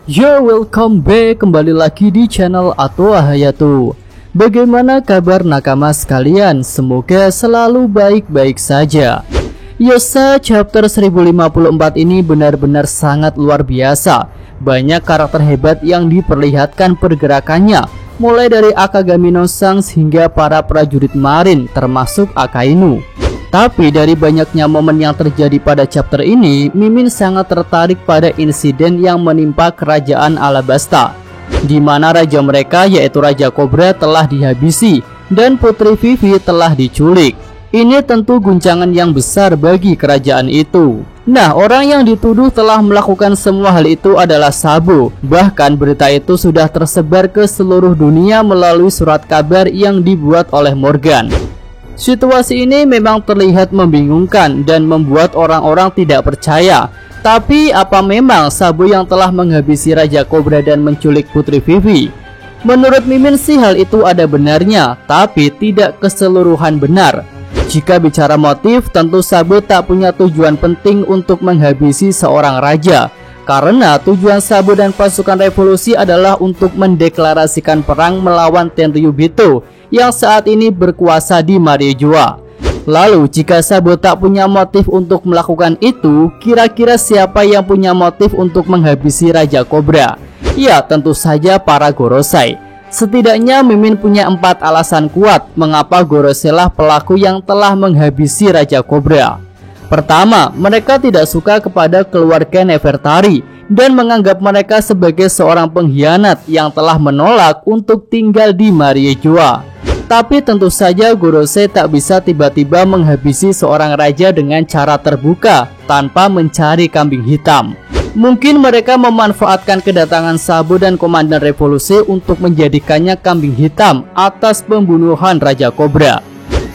Yo, welcome back, kembali lagi di channel Atwa Hayatu. Bagaimana kabar nakama sekalian? Semoga selalu baik-baik saja. Yosa chapter 1054 ini benar-benar sangat luar biasa. Banyak karakter hebat yang diperlihatkan pergerakannya, mulai dari Akagami no Sangs hingga para prajurit marin termasuk Akainu. Tapi dari banyaknya momen yang terjadi pada chapter ini, Mimin sangat tertarik pada insiden yang menimpa kerajaan Alabasta, di mana raja mereka yaitu Raja Cobra telah dihabisi dan Putri Vivi telah diculik. Ini tentu guncangan yang besar bagi kerajaan itu. Nah, orang yang dituduh telah melakukan semua hal itu adalah Sabo. Bahkan berita itu sudah tersebar ke seluruh dunia melalui surat kabar yang dibuat oleh Morgan. Situasi ini memang terlihat membingungkan dan membuat orang-orang tidak percaya. Tapi apa memang Sabo yang telah menghabisi Raja Cobra dan menculik Putri Vivi? Menurut Mimin sih hal itu ada benarnya, tapi tidak keseluruhan benar. Jika bicara motif, tentu Sabo tak punya tujuan penting untuk menghabisi seorang raja. Karena tujuan Sabo dan pasukan revolusi adalah untuk mendeklarasikan perang melawan Tenryubito yang saat ini berkuasa di Mariejoa. Lalu jika Sabo tak punya motif untuk melakukan itu, kira-kira siapa yang punya motif untuk menghabisi Raja Cobra? Ya, tentu saja para Gorosei. Setidaknya Mimin punya 4 alasan kuat mengapa Gorosei lah pelaku yang telah menghabisi Raja Cobra. Pertama, mereka tidak suka kepada keluarga Nefertari dan menganggap mereka sebagai seorang pengkhianat yang telah menolak untuk tinggal di Mariejoa. Tapi tentu saja Gorosei tak bisa tiba-tiba menghabisi seorang raja dengan cara terbuka tanpa mencari kambing hitam. Mungkin mereka memanfaatkan kedatangan Sabo dan Komandan Revolusi untuk menjadikannya kambing hitam atas pembunuhan Raja Cobra.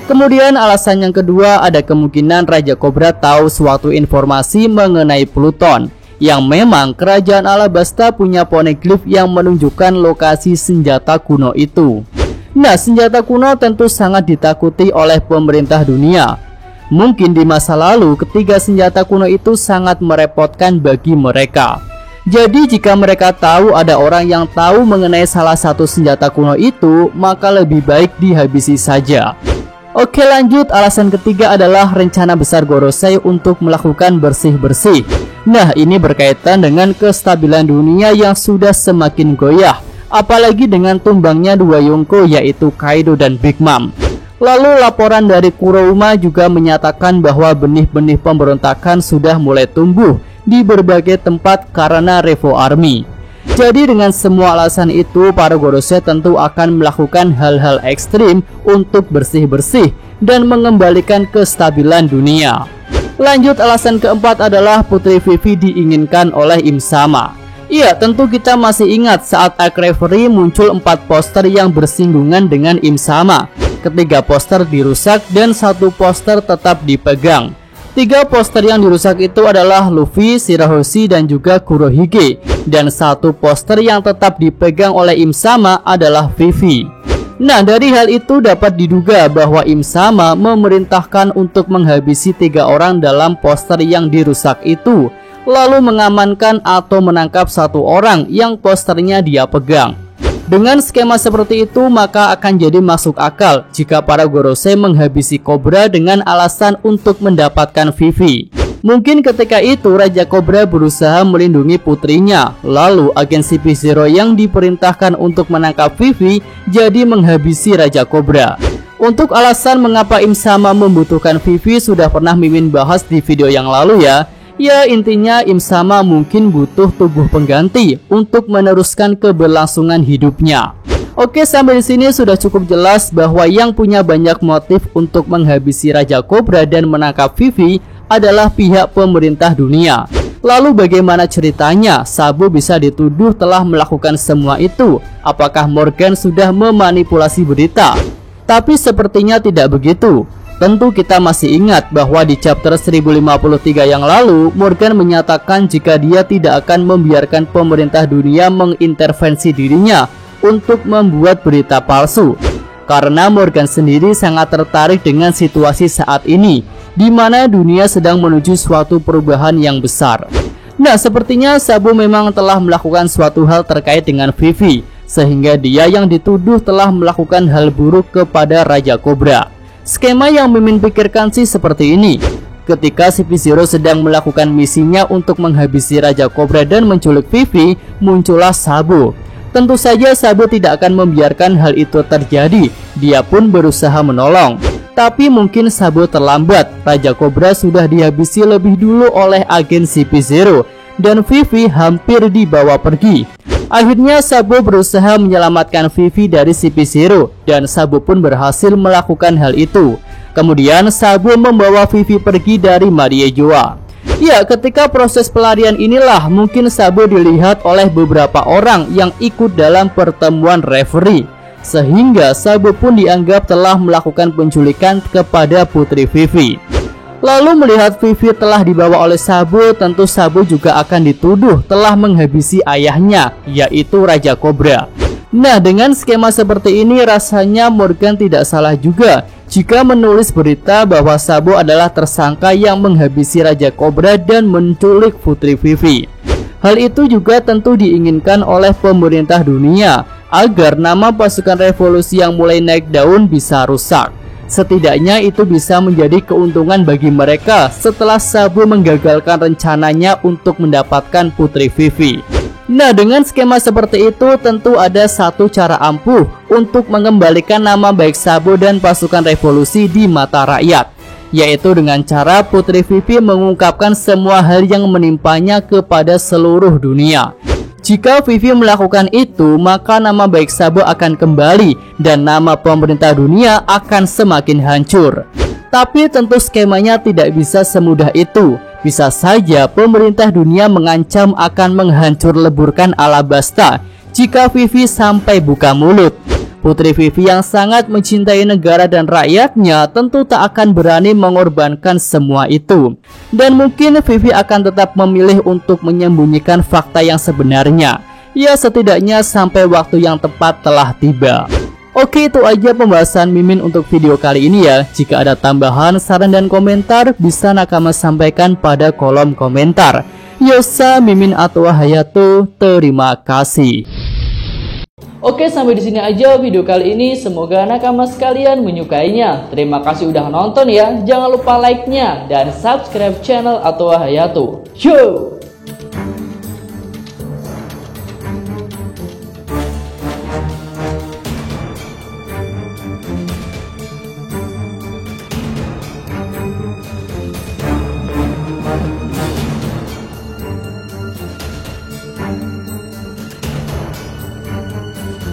Kemudian alasan yang kedua, ada kemungkinan Raja Cobra tahu suatu informasi mengenai Pluton, yang memang kerajaan Alabasta punya poneglyph yang menunjukkan lokasi senjata kuno itu. Nah, senjata kuno tentu sangat ditakuti oleh pemerintah dunia. Mungkin di masa lalu ketiga senjata kuno itu sangat merepotkan bagi mereka. Jadi jika mereka tahu ada orang yang tahu mengenai salah satu senjata kuno itu, maka lebih baik dihabisi saja. Oke, lanjut. Alasan ketiga adalah rencana besar Gorosei untuk melakukan bersih-bersih. Nah, ini berkaitan dengan kestabilan dunia yang sudah semakin goyah, apalagi dengan tumbangnya 2 Yonko yaitu Kaido dan Big Mom. Lalu laporan dari Kurouma juga menyatakan bahwa benih-benih pemberontakan sudah mulai tumbuh di berbagai tempat karena Revo Army. Jadi dengan semua alasan itu, para Gorosei tentu akan melakukan hal-hal ekstrim untuk bersih-bersih dan mengembalikan kestabilan dunia. Lanjut, alasan keempat adalah Putri Vivi diinginkan oleh Im Sama. Iya, tentu kita masih ingat saat Arc Reverie muncul 4 poster yang bersinggungan dengan Im Sama. Ketiga poster dirusak dan 1 poster tetap dipegang. 3 poster yang dirusak itu adalah Luffy, Shirahoshi, dan juga Kurohige. Dan 1 poster yang tetap dipegang oleh Im Sama adalah Vivi. Nah, dari hal itu dapat diduga bahwa Im Sama memerintahkan untuk menghabisi 3 orang dalam poster yang dirusak itu, lalu mengamankan atau menangkap 1 orang yang posternya dia pegang. Dengan skema seperti itu, maka akan jadi masuk akal jika para Gorosei menghabisi Cobra dengan alasan untuk mendapatkan Vivi. Mungkin ketika itu Raja Cobra berusaha melindungi putrinya, lalu agen CP0 yang diperintahkan untuk menangkap Vivi jadi menghabisi Raja Cobra. Untuk alasan mengapa Im Sama membutuhkan Vivi sudah pernah Mimin bahas di video yang lalu ya. Ya, intinya Im Sama mungkin butuh tubuh pengganti untuk meneruskan keberlangsungan hidupnya. Oke, sampai di sini sudah cukup jelas bahwa yang punya banyak motif untuk menghabisi Raja Cobra dan menangkap Vivi adalah pihak pemerintah dunia. Lalu bagaimana ceritanya Sabo bisa dituduh telah melakukan semua itu? Apakah Morgan sudah memanipulasi berita? Tapi sepertinya tidak begitu. Tentu kita masih ingat bahwa di chapter 1053 yang lalu, Morgan menyatakan jika dia tidak akan membiarkan pemerintah dunia mengintervensi dirinya untuk membuat berita palsu. Karena Morgan sendiri sangat tertarik dengan situasi saat ini, di mana dunia sedang menuju suatu perubahan yang besar. Nah, sepertinya Sabo memang telah melakukan suatu hal terkait dengan Vivi, sehingga dia yang dituduh telah melakukan hal buruk kepada Raja Cobra. Skema yang Mimin pikirkan sih seperti ini. Ketika CP0 sedang melakukan misinya untuk menghabisi Raja Cobra dan menculik Vivi, muncullah Sabo. Tentu saja Sabo tidak akan membiarkan hal itu terjadi. Dia pun berusaha menolong. Tapi mungkin Sabo terlambat. Raja Cobra sudah dihabisi lebih dulu oleh agen CP0 dan Vivi hampir dibawa pergi. Akhirnya Sabo berusaha menyelamatkan Vivi dari CP0 dan Sabo pun berhasil melakukan hal itu. Kemudian Sabo membawa Vivi pergi dari Maria Joa. Ya, ketika proses pelarian inilah mungkin Sabo dilihat oleh beberapa orang yang ikut dalam pertemuan referee, sehingga Sabo pun dianggap telah melakukan penculikan kepada putri Vivi. Lalu melihat Vivi telah dibawa oleh Sabo, tentu Sabo juga akan dituduh telah menghabisi ayahnya, yaitu Raja Cobra. Nah, dengan skema seperti ini rasanya Morgan tidak salah juga jika menulis berita bahwa Sabo adalah tersangka yang menghabisi Raja Cobra dan menculik putri Vivi. Hal itu juga tentu diinginkan oleh pemerintah dunia agar nama pasukan revolusi yang mulai naik daun bisa rusak. Setidaknya itu bisa menjadi keuntungan bagi mereka setelah Sabo menggagalkan rencananya untuk mendapatkan putri Vivi. Nah, dengan skema seperti itu tentu ada satu cara ampuh untuk mengembalikan nama baik Sabo dan pasukan revolusi di mata rakyat, yaitu dengan cara putri Vivi mengungkapkan semua hal yang menimpanya kepada seluruh dunia. Jika Vivi melakukan itu, maka nama baik Sabo akan kembali dan nama pemerintah dunia akan semakin hancur. Tapi tentu skemanya tidak bisa semudah itu. Bisa saja pemerintah dunia mengancam akan menghancur leburkan Alabasta jika Vivi sampai buka mulut. Putri Vivi yang sangat mencintai negara dan rakyatnya tentu tak akan berani mengorbankan semua itu. Dan mungkin Vivi akan tetap memilih untuk menyembunyikan fakta yang sebenarnya. Ya, setidaknya sampai waktu yang tepat telah tiba. Oke, itu aja pembahasan Mimin untuk video kali ini ya. Jika ada tambahan, saran dan komentar bisa Nakama sampaikan pada kolom komentar. Yosa, Mimin atau Hayato, terima kasih. Oke, sampai di sini aja video kali ini. Semoga Nakama sekalian menyukainya. Terima kasih udah nonton ya. Jangan lupa like-nya dan subscribe channel atau Hayato. Yo!